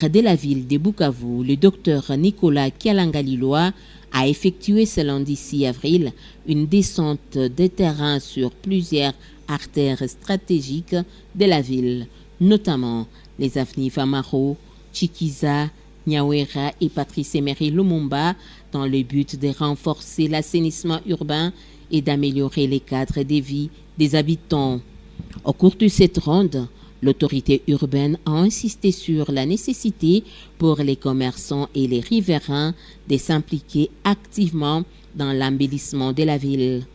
De la ville de Bukavu, le docteur Nicolas Kialangaliloa a effectué ce lundi 6 avril une descente de terrain sur plusieurs artères stratégiques de la ville, notamment les avenues Famaro, Chikiza, Nyawera et Patrice Emery Lumumba, dans le but de renforcer l'assainissement urbain et d'améliorer les cadres de vie des habitants. Au cours de cette ronde, l'autorité urbaine a insisté sur la nécessité pour les commerçants et les riverains de s'impliquer activement dans l'embellissement de la ville.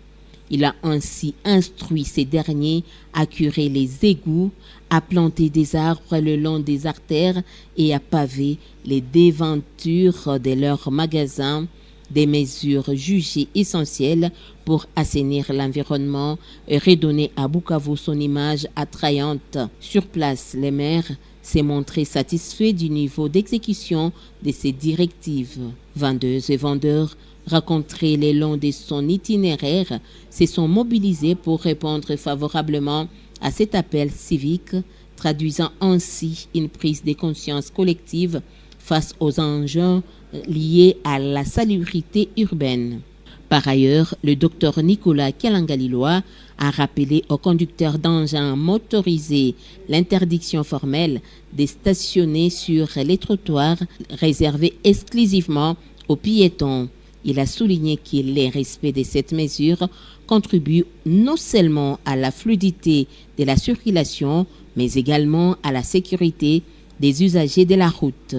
Il a ainsi instruit ces derniers à curer les égouts, à planter des arbres le long des artères et à paver les devantures de leurs magasins, des mesures jugées essentielles pour assainir l'environnement et redonner à Bukavu son image attrayante. Sur place, le maire s'est montré satisfait du niveau d'exécution de ces directives. Vendeuses et vendeurs rencontrés le long de son itinéraire se sont mobilisés pour répondre favorablement à cet appel civique, traduisant ainsi une prise de conscience collective face aux enjeux liés à la salubrité urbaine. Par ailleurs, le docteur Nicolas Kialangaliloa a rappelé aux conducteurs d'engins motorisés l'interdiction formelle de stationner sur les trottoirs réservés exclusivement aux piétons. Il a souligné que le respect de cette mesure contribue non seulement à la fluidité de la circulation, mais également à la sécurité des usagers de la route.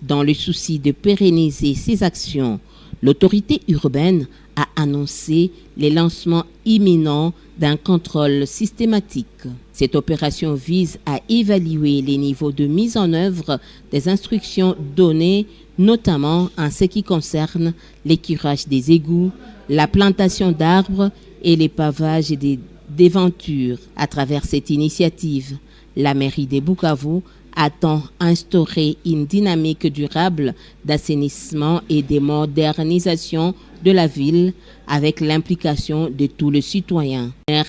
Dans le souci de pérenniser ces actions, l'autorité urbaine a annoncé le lancement imminent d'un contrôle systématique. Cette opération vise à évaluer les niveaux de mise en œuvre des instructions données, notamment en ce qui concerne l'écurage des égouts, la plantation d'arbres et les pavages des devantures. À travers cette initiative, la mairie de Bukavu attend instaurer une dynamique durable d'assainissement et de modernisation de la ville avec l'implication de tous les citoyens. Le maire